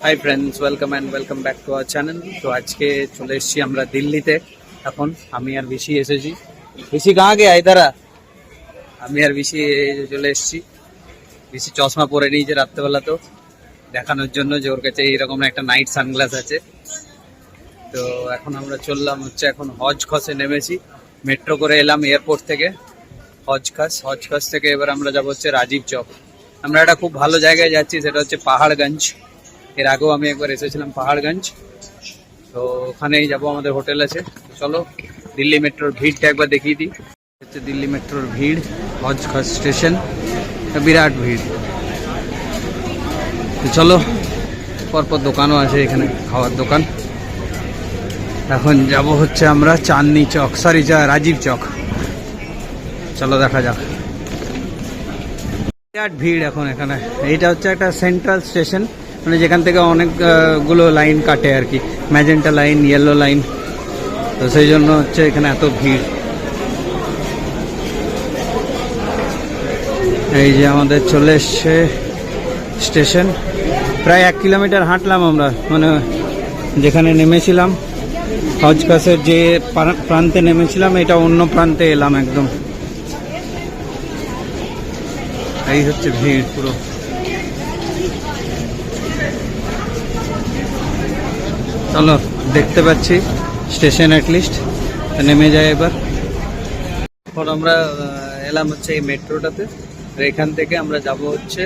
Hi friends, welcome back to our channel. তো আজকে চলে এসেছি আমরা দিল্লিতে। এখন আমি আর বিশি এসেছি। বিশি কাহা গে ইধারা? আমি আর বিশি চলে এসেছি। বিশি চশমা পরে নিয়েছে রাত্রেবেলা, তো দেখানোর জন্য যে ওর কাছে এইরকম একটা নাইট সানগ্লাস আছে। তো এখন আমরা চললাম হচ্ছে, এখন হজখসে নেমেছি। মেট্রো করে এলাম এয়ারপোর্ট থেকে হজখস থেকে এবার আমরা যাবো হচ্ছে রাজীব চক। আমরা একটা খুব ভালো জায়গায় যাচ্ছি, সেটা হচ্ছে পাহাড়গঞ্জ। এর আগেও আমি একবার এসেছিলাম পাহাড়গঞ্জ, তো ওখানেই যাবো, আমাদের হোটেল আছে। চলো দিল্লি মেট্রোর ভিড়টা একবার দেখিয়ে দিই। হচ্ছে দিল্লি মেট্রোর ভিড়, হজখস স্টেশন, বিরাট ভিড়। তো চলো, পরপর দোকানও আছে এখানে, খাওয়ার দোকান। এখন যাব হচ্ছে আমরা চাঁদনি চক, রাজীব চক। চলো দেখা যাক। বিরাট ভিড় এখন এখানে। এইটা হচ্ছে একটা সেন্ট্রাল স্টেশন, মানে যেখান থেকে অনেকগুলো লাইন কাটে আর কি, ম্যাজেন্টা লাইন, ইয়েলো লাইন। তো সেই জন্য হচ্ছে এখানে এত ভিড়। এই যে আমাদের চলে এসছে স্টেশন। প্রায় 1 কিলোমিটার হাঁটলাম আমরা, মানে যেখানে নেমেছিলাম হজখসের যে প্রান্তে নেমেছিলাম, এটা অন্য প্রান্তে এলাম একদম। এই হচ্ছে ভিড় পুরো। চলো, দেখতে পাচ্ছি স্টেশন অ্যাটলিস্ট। নেমে যায় এবার। এখন আমরা এলাম হচ্ছে এই মেট্রোটাতে। এখান থেকে আমরা যাব হচ্ছে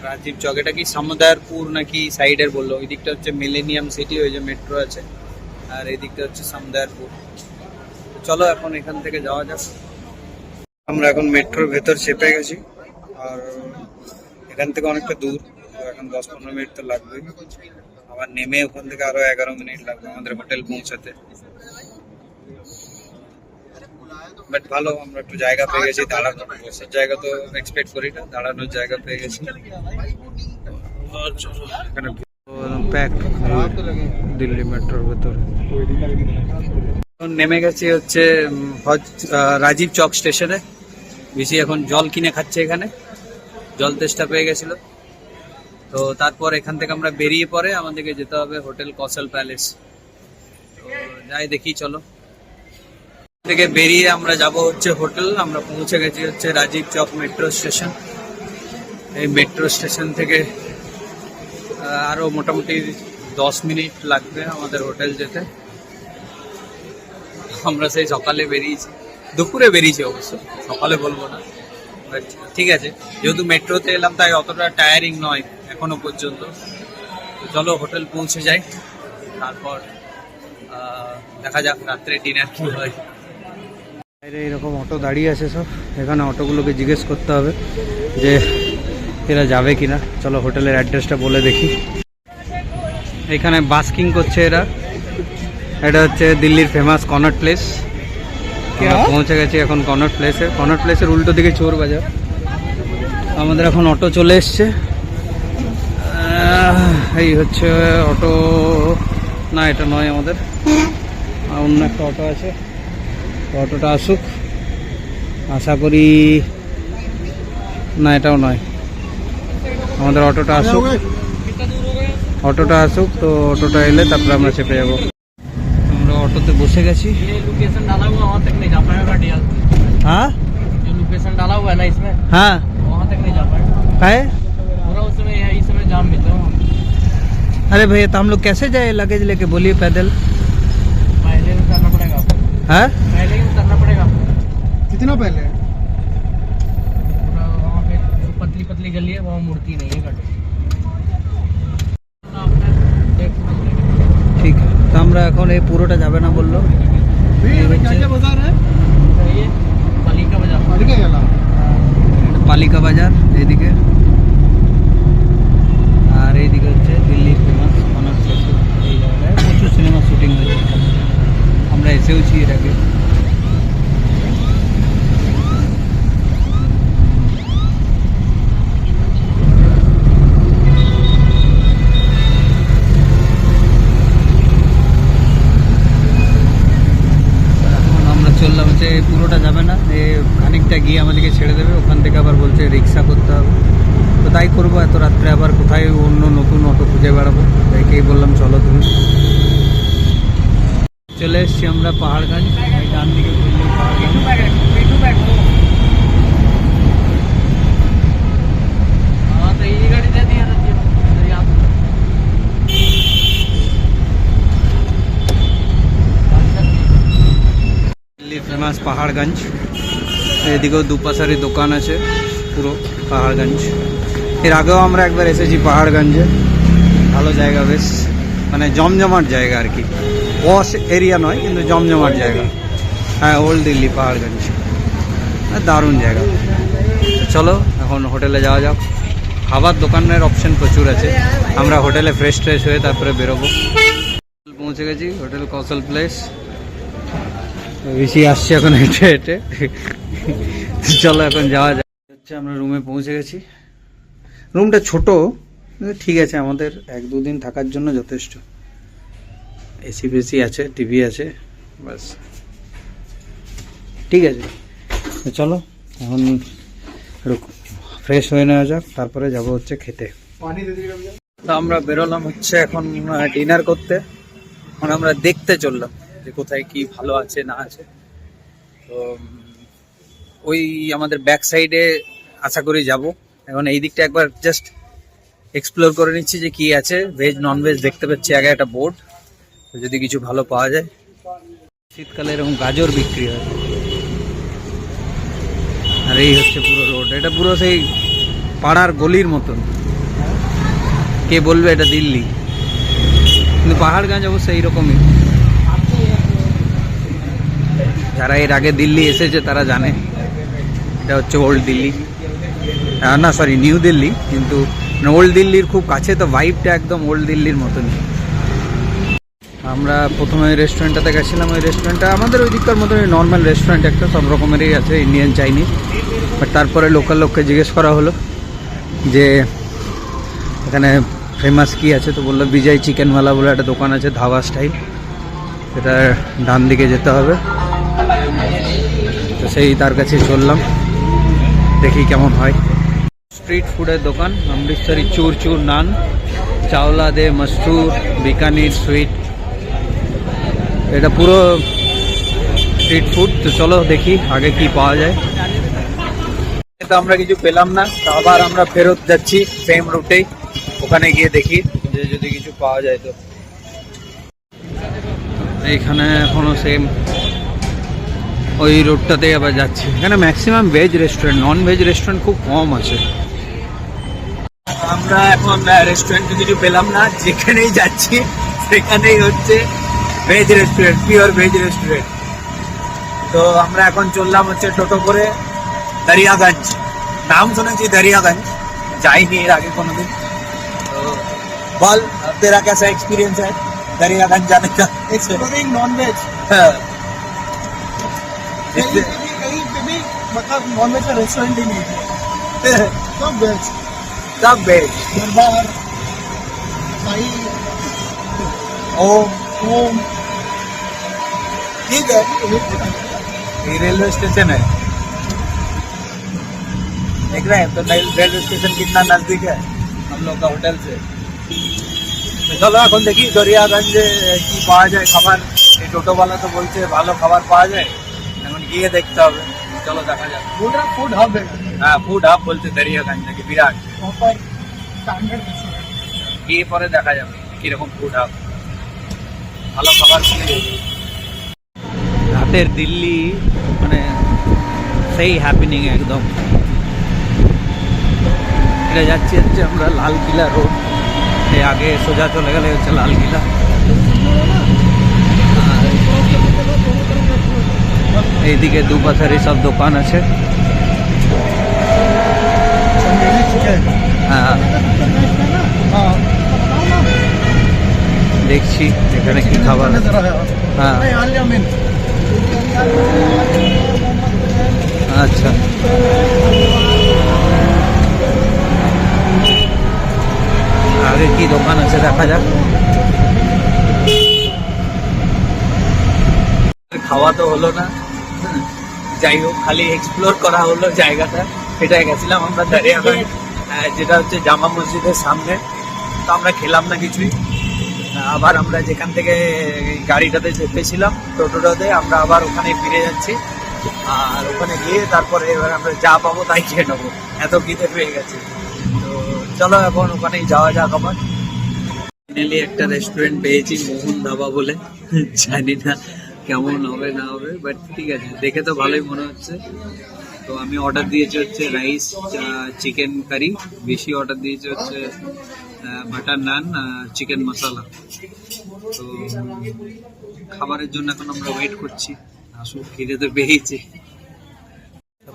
রাজীব চক। এটা কি সমুদারপুর নাকি সাইডের বললো? ওই দিকটা হচ্ছে মিলেনিয়াম সিটি, ওই যে মেট্রো আছে, আর এই দিকটা হচ্ছে সমুদারপুর। চলো এখন এখান থেকে যাওয়া যাক। আমরা এখন মেট্রোর ভেতর চেপে গেছি, আর এখান থেকে অনেকটা দূর, এখন 10-15 মিনিট তো লাগবে। আবার নেমে ওখান থেকে আরো 11 মিনিট লাগবে আমাদের হোটেল পৌঁছাতে। বাট ভালো, আমরা একটু জায়গা পেয়ে গেছি দাঁড়ানোর। বসার জায়গা তো এক্সপেক্ট করি না, দাঁড়ানোর জায়গা পেয়ে গেছি। এখানে প্যাক দিল্লি মেট্রোর ভেতর। নেমে গেছি হচ্ছে রাজীব চক স্টেশনে। বেশি এখন জল কিনে খাচ্ছে এখানে, জল তেষ্টা পেয়ে গেছিল। তো তারপর এখান থেকে আমরা বেরিয়ে পরে আমাদেরকে যেতে হবে হোটেল কসল প্যালেস। তো যাই দেখি, চলো। থেকে বেরিয়ে আমরা যাব হচ্ছে হোটেল। আমরা পৌঁছে গেছি হচ্ছে রাজীব চক মেট্রো স্টেশন। এই মেট্রো স্টেশন থেকে আরো মোটামুটি 10 মিনিট লাগবে আমাদের হোটেল যেতে। আমরা সেই সকালে বেরিয়েছি, দুপুরে বেরিয়েছি অবশ্য, সকালে বলবো না। ঠিক আছে, যেহেতু মেট্রোতে এলাম তাই অতটা টায়ারিং নয় এখনো পর্যন্ত। তো চলো হোটেল পৌঁছে যাই, তারপর দেখা যাক রাত্রে ডিনার কি হয়। বাইরে এরকম অটো দাঁড়িয়ে আছে সব, এখানে অটোগুলোকে জিজ্ঞেস করতে হবে যে এরা যাবে কিনা। চলো হোটেলের অ্যাড্রেসটা বলে দেখি। এখানে বাস্কিং করছে এরা। এটা হচ্ছে দিল্লির ফেমাস কনট প্লেস। পৌঁছে গেছি এখন কনট প্লেসে। কনট প্লেসের উল্টো দিকে চোর বাজার। আমাদের এখন অটো চলে এসছে। এই হচ্ছে অটো, না এটা নয় আমাদের, অন্য একটা অটো আছে। অটোটা আসুক, আশা করি। না এটাও নয়, আমাদের অটোটা আসুক। তো অটোটা এলে তারপরে আমরা চেপে যাবো। আমরা অটোতে বসে গেছি। लोकेशन डाला हुआ वहाँ तक नहीं जा पाएगा गाड़ी। हाँ, जो लोकेशन डाला हुआ है ना इसमें, हाँ वहाँ तक नहीं जा पाएगा। है। पूरा उसमें इस समय जाम मिलता है। अरे भैया, तो हम लोग कैसे जाए लगेज लेके? बोलिए पैदल। पहले उतरना पड़ेगा आपको। हाँ, पहले ही उतरना पड़ेगा आपको। कितना पहले? पूरा वहाँ पे जो पतली पतली गली है वहाँ मुड़ती नहीं है गाड़ी। ঠিক। তো আমরা এখন এই পুরোটা যাবে না বললো। क्या बाजार है? ये पालिका बाजार। पालिका गला। পালিকা বাজার এইদিকে, আর এইদিকে হচ্ছে দিল্লির ফেমাস কনট প্লেস। এই জায়গায় প্রচুর সিনেমা শুটিং হয়েছে, আমরা এসেওছি এর আগে। চললাম হচ্ছে পুরোটা যাবে না, খানিকটা গিয়ে আমাদেরকে ছেড়ে দেবে, ওখান থেকে আবার বলছে রিক্সা করতে হবে। এত রাত্রে আবার কোথায় অন্য নতুন অটো খুঁজে বেড়াবো, একেই বললাম চলো তুমি। চলে এসছি আমরা পাহাড়গঞ্জ, এই ডান দিকে ঘুরলেই পাহাড়গঞ্জ। हाँ तो ये गाड़ी दे दिया दरिया দিল্লির ফেমাস পাহাড়গঞ্জ, এদিকেও দুপাশারি দোকান আছে, পুরো পাহাড়গঞ্জ। এর আগেও আমরা একবার এসেছি পাহাড়গঞ্জে, ভালো জায়গা বেশ, মানে জমজমাট জায়গা আর কি, ওয়াশ এরিয়া নয় কিন্তু জমজমাট জায়গা। হ্যাঁ, ওল্ড দিল্লি পাহাড়গঞ্জ, দারুণ জায়গা। চলো এখন হোটেলে যাওয়া যাক, খাবার দোকানের অপশন প্রচুর আছে। আমরা হোটেলে ফ্রেশ ট্রেশ হয়ে তারপরে বেরোবো। পৌঁছে গেছি হোটেল কৌশল প্লেস, বেশি আসছে এখন হেঁটে হেঁটে। চলো এখন যাওয়া যাক। হচ্ছে আমরা রুমে পৌঁছে গেছি। রুমটা ছোট, ঠিক আছে, আমাদের 1-2 দিন থাকার জন্য যথেষ্ট। এসি ফেসি আছে, টিভি আছে, বাস ঠিক আছে। তো চলো এখন ফ্রেশ হয়ে নেওয়া যাক, তারপরে যাব হচ্ছে খেতে। पानी दे दीजिएगा भैया। তো আমরা বেরোলাম হচ্ছে এখন ডিনার করতে। এখন আমরা দেখতে চললাম যে কোথায় কি ভালো আছে না আছে। তো ওই আমাদের ব্যাক সাইডে আশা করি যাব। এখন এই দিকটা একবার জাস্ট এক্সপ্লোর করে নিচ্ছি যে কি আছে, ভেজ নন ভেজ দেখতে পাচ্ছি আগে একটা বোর্ড, যদি কিছু ভালো পাওয়া যায়। শীতকালে এরকম গাজর বিক্রি হয়। আর এই হচ্ছে পুরো রোড, এটা পুরো সেই পাড়ার গলির মতন। কে বলবে এটা দিল্লি, কিন্তু পাহাড়গঞ্জ অবশ্য এইরকমই। যারা এর আগে দিল্লি এসেছে তারা জানে এটা হচ্ছে ওল্ড দিল্লি, না সরি নিউ দিল্লি, কিন্তু ওল্ড দিল্লির খুব কাছে, তো ভাইবটা একদম ওল্ড দিল্লির মতনই। আমরা প্রথমে ওই রেস্টুরেন্টটাতে গেছিলাম, ওই রেস্টুরেন্টটা আমাদের ওই দিককার মতনই নর্মাল রেস্টুরেন্ট একটা, সব রকমেরই আছে, ইন্ডিয়ান চাইনিজ। বাট তারপরে লোকাল লোককে জিজ্ঞেস করা হলো যে এখানে ফেমাস কি আছে, তো বললো বিজয় চিকেনওয়ালা বলে একটা দোকান আছে, ধাবা স্টাইল, সেটা ডান দিকে যেতে হবে। তো সেই তার কাছে চললাম, দেখি কেমন হয়। স্ট্রিট ফুডের দোকান, অমৃতসরি চুর চুর নান, চাওলা দে মস্তুর, বিকানির সুইট, এটা পুরো স্ট্রিট ফুড। তো চলো দেখি আগে কি পাওয়া যায়। তো আমরা কিছু পেলাম না, তো আবার আমরা ফেরত যাচ্ছি সেম রুটেই, ওখানে গিয়ে দেখি যে যদি কিছু পাওয়া যায়। তো এইখানে এখনো সেম ওই রোডটাতেই আবার যাচ্ছি। এখানে maximum veg restaurant, non veg restaurant খুব কম আছে। আমরা এখন রেস্টুরেন্টে কিছু পেলাম না, যেখানেই যাচ্ছি সেখানেই হচ্ছে veg restaurant, pure veg restaurant. তো আমরা এখন চললাম হচ্ছে টোটো করে दरियागंज। नाम শুনেছি दरियागंज, যাইনি এর আগে কোনোদিন। তো বল तेरा कैसा एक्सपीरियंस है दरियागंज जाने का? एक्सप्लोरिंग नॉन वेज, हाँ। कहीं पे भी मतलब नॉन वेज का रेस्टोरेंट ही नहीं है, सब वेज, सब वेज। दरबार, साई, ओम ओम, ठीक है। ये रेलवे स्टेशन है, देख रहे हैं तो रेलवे स्टेशन कितना नजदीक है हम लोग का होटल से। তো চলো এখন দেখি দরিয়াগঞ্জে কি পাওয়া যায় খাবার। এই টোটোওয়ালা তো বলছে ভালো খাবার পাওয়া যায়, এখন গিয়ে দেখতে হবে। চলো দেখা যাক। बोल रहा फूड हब है, হ্যাঁ, ফুড হাব বলছে দরিয়াগঞ্জ নাকি বিরাট। Proper standard restaurant. গিয়ে পরে দেখা যাবে কিরকম ফুড হাব, ভালো খাবার খেয়ে। রাতের দিল্লি মানে সেই হ্যাপেনিং একদম। এটা যাচ্ছি হচ্ছে আমরা লাল কিলা রোড, এই আগে সোজা চলে গেলে হচ্ছে লাল কিলা। এইদিকে দুপাশারি সব দোকান আছে। হ্যাঁ, हाँ, দেখছি এখানে কি খাবার আছে। हाँ। नहीं आलिया मेन, আচ্ছা, আগে কি দোকান আছে দেখা যাক। খাওয়া তো হলো না, যাই হোক খালি এক্সপ্লোর করা হলো জায়গাটা। এটা গেছিলাম আমরা দরিয়াগঞ্জ, যেটা হচ্ছে জামা মসজিদের সামনে। তো আমরা খেলাম না কিছুই, আবার আমরা যেখান থেকে গাড়িটাতে চেপেছিলাম টোটোটাতে আমরা আবার ওখানে ফিরে যাচ্ছি। আর ওখানে গিয়ে তারপরে এবার আমরা যা পাবো তাই খেয়ে নেবো, এত খিদে পেয়ে গেছে। তো চলো এখন ওখানেই যাওয়া যাক আবার। ফাইনালি একটা রেস্টুরেন্ট পেয়েছি, মোহন ধাবা বলে। জানি না কেমন হবে না হবে, বাট ঠিক আছে, দেখে তো ভালোই মনে হচ্ছে। তো আমি অর্ডার দিয়েছি হচ্ছে রাইস, চিকেন কারি। বেশি অর্ডার দিয়েছি হচ্ছে বাটার নান, চিকেন মশলা। তো খাবারের জন্য এখন আমরা ওয়েট করছি, আসুক, খিদে তো পেয়েছে।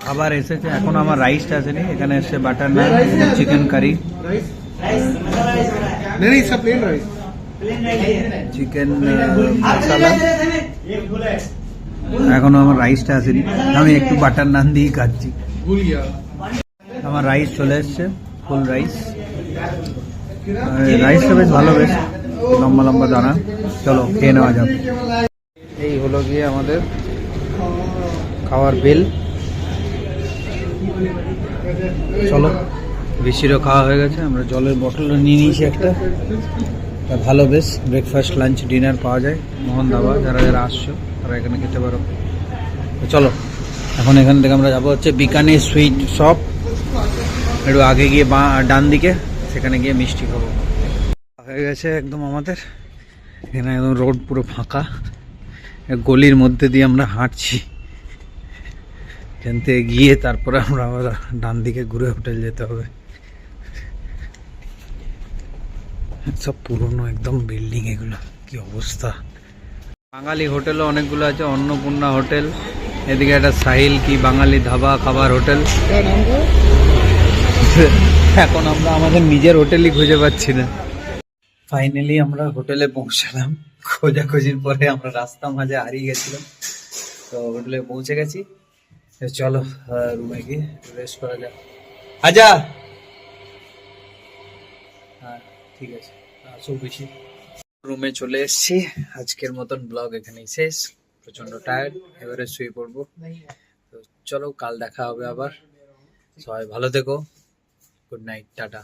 খাবার এসেছে, এখন আমার রাইসটা আসেনি। এখানে এসছে বাটার নান, চিকেন কারি, नहीं इसका प्लेन राइस চিকেন মশলা। এখনো আমার রাইসটা আসেনি, আমি একটু বাটার নান দিয়ে খাচ্ছি। भूल गया আমার রাইস চলে এসছে, ফুল রাইস। রাইসটা বেশ ভালো, বেশ লম্বা লম্বা দানা। চলো খেয়ে নেওয়া যাক। এই হলো গিয়ে আমাদের খাওয়ার বিল। চলো, বেশিরও খাওয়া হয়ে গেছে, আমরা জলের বটলও নিয়ে নিয়েছি একটা। তা ভালো, বেশ ব্রেকফাস্ট, লাঞ্চ, ডিনার পাওয়া যায় মোহন ধাবা। যারা যারা আসছো তারা এখানে খেতে পারো। তো চলো, এখন এখান থেকে আমরা যাবো হচ্ছে বিকানের সুইট শপ। একটু আগে গিয়ে ডান দিকে, সেখানে গিয়ে মিষ্টি খাবো। হয়ে গেছে একদম আমাদের এখানে, একদম রোড পুরো ফাঁকা। গলির মধ্যে দিয়ে আমরা হাঁটছি, এখান থেকে গিয়ে তারপরে আমরা আবার ডান দিকে ঘুরে হোটেল যেতে হবে। সব পুরনো একদম বিল্ডিং, এগুলো কি অবস্থা। বাঙালি হোটেলও অনেকগুলো আছে, অন্নপূর্ণা হোটেল, এদিকে একটা সাহিল কি বাঙালি ধাবা খাবার হোটেল। এখন আমরা আমাদের নিজের হোটেলই খুঁজে পাচ্ছি না। ফাইনালি আমরা হোটেলে পৌঁছালাম, খোঁজাখুঁজির পরে আমরা রাস্তা মাঝে হারিয়ে গেছিলাম। তো হোটেলে পৌঁছে গেছি। তো চলো রুমে গিয়ে রেস্ট করা যাক। আজা, হ্যাঁ ঠিক আছে, আসো বেশি। রুমে চলে এসেছি, আজকের মতন ব্লগ এখানেই শেষ। প্রচন্ড টায়ার্ড, এবারে শুয়ে পড়বো। তো চলো, কাল দেখা হবে আবার। সবাই ভালো থেকো, গুড নাইট, টাটা।